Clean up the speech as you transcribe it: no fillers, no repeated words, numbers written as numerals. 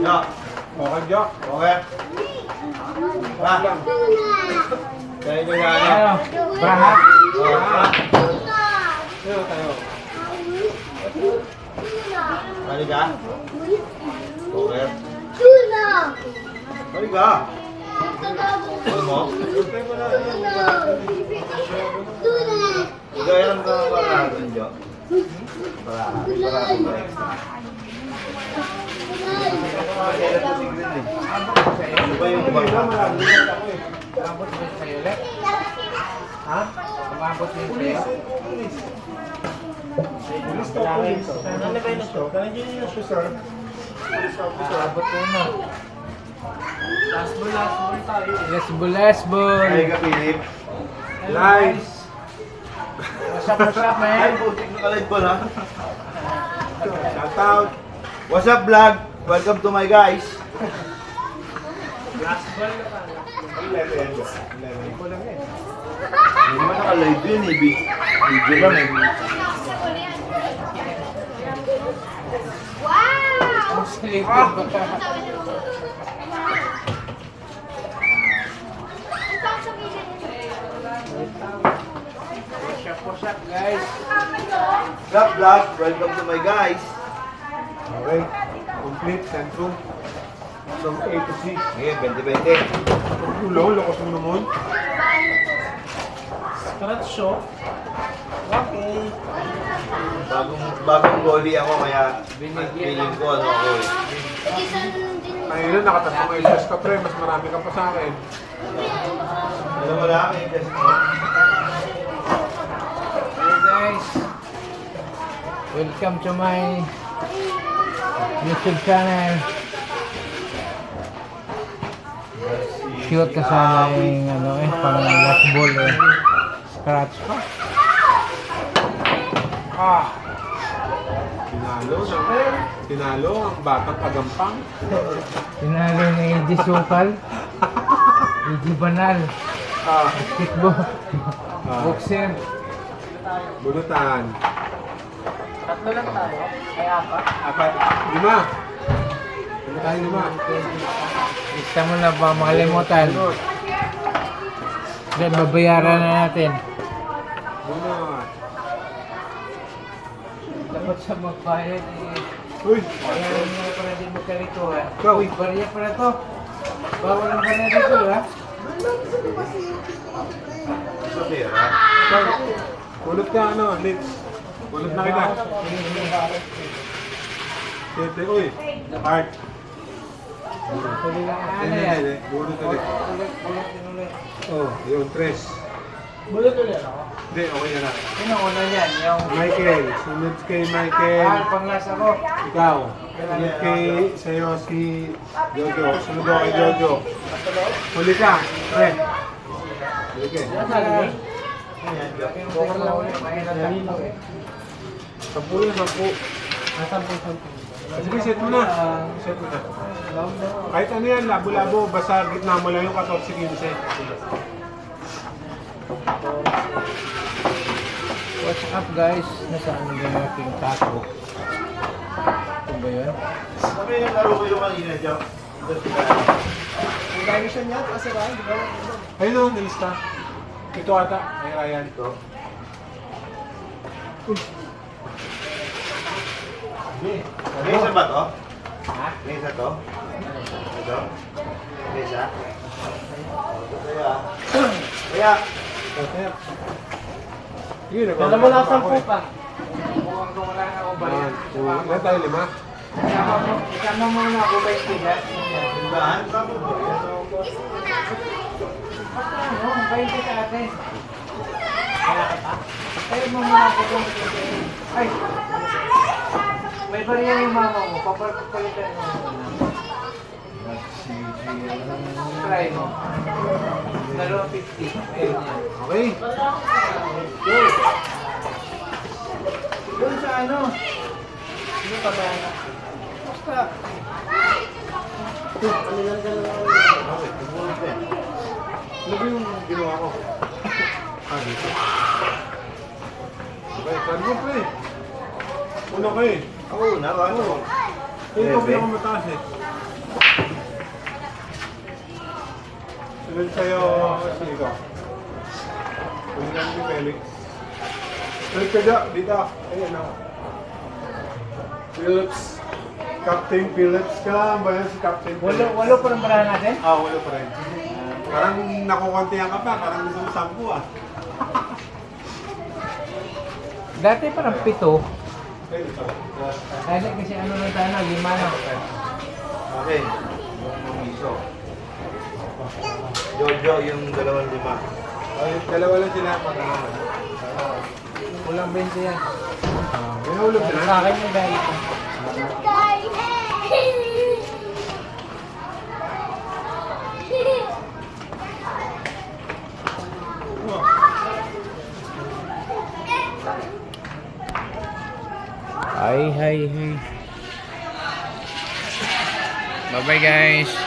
Jo. Okay, Jo. Okay. Ba. Kaya nyo na ano? Brahat. Tayo, tayo. Ano ka? Okay. Ano ka? Ano mo? Ikaw yan ang parahan, Jo. Parahan. Ano ba yung parahan? Umabot din sa'yo ulit? Ha? Umabot din sa'yo? Pulis to, pulis. Nalagay na to. Kaya hindi niyo siya, sir. Pulis officer. Umabot ko na. Last ball tayo. Last ball. Ay ka, Philip. Lies. What's up, Ay, man? putik na ka-live ko na. Shout out. What's up, vlog? Welcome to my guys. Last ball na pala. 11. 11 ko lang eh. Hindi naman naka-live yun eh. Video lang eh. Muslim. Push up, guys. What's up, vlog? Welcome to my guys. Okay. Complete centrum. From A to Z. Sige, 20-20. Ulo, lakas mo naman. Scratch show. Okay. Bagong goalie ako kaya Binigyan feeling ko ano ako eh. Ayun, nakatatlo kayo sa ka, pre. Mas marami ka pa sa akin. Ano mo lang eh. Just... Hey guys. Welcome to my YouTube channel. Shoot ka sana yung ano eh, pang last ball eh. Scratch pa. Tinalo ang batang agampang. Tinalo ni AJ Sukal. AJ Banal. Basketball. Boxer. Bulutan. Tatlo lang tayo. Ay apat. Apat. 5. Ano tayo 5? Lista mo na ba makalimutan? Then babayaran na natin. Bunot. Dapat sa magbayad eh. Uy! Bayaran mo para din mo karito ha. Ikaw. Uy, bariya pala to. Bawal ang bariya dito ha. Sa pera. Ikaw. Kulot ka ano, Lips. Kulot na kita. Siyempre, uy. Art. Tuloy lang ano Hindi, yan. hindi. Bunot ulit. Ulit din ulit. Oh, yun, 3. Bulot ulit ako. Hindi, okay na na. Sino una yan? Yung... Michael. Sunod kay Michael. panglas ako. Ikaw. Sunod kay sa'yo si Jojo. Sunod ako kay Jojo. Huli ka. Pre. Huli ka. Nasaan eh? Poker lang ulit. Mahirap lang ito eh. 10 yun, 10. Sige, set mo na. Set mo na. Kahit ano yan, labo-labo, basta gitna mo lang yung 14-15. What's up guys? Nasaan ba yung aking taco? Ito ba yun? Sabi yung laro ko yung kanina, Jo. Ang dami siya niya, kasi Ryan, di ba? Ayun o, nilista. Ito ata. Ay, Ryan. Ito. May isa ba to? Ha? May isa to? Ito? May isa? Kaya. Kaya. Okay. Sige, Dala mo lang 10 pa. Mukhang kung wala na akong bayad. Ilan tayo, 5? Isama mo na ako ba yung tigas? Tindahan? Bakit ba? Ano? Bayin ka sa atin. Kaya ka pa? Tayo mo muna ako kung ay! May bariya yung mama mo. Papalitan mo. Try mo. 250. Ayun yan. Okay. Doon sa ano? Ano pa ba? Basta. Ano ba yung ginawa ko? Dito. Okay, saan mo pre? Una ka eh. Ako na, ano? Ito, pinakamataas eh. Sunod sa'yo, sino? William ni Felix. Sunod ka dyan, dito. Ayan o. Phillips. Captain Phillips ka ba yan si Captain Phillips? Walo pa ng barahan natin? Walo pa rin. Parang nakukuntihan ka pa, parang gusto mo 10 ah. Dati parang 7. Okay, ito. Dahil kasi ano na tayo na, 5 na. Okay. Yung miso. Jojo yung 2.5. Ay, dalawa lang sila pag Kulang 20 yan. may nahulog Sa sila. akin yung dahil ito. Hi. Bye-bye guys.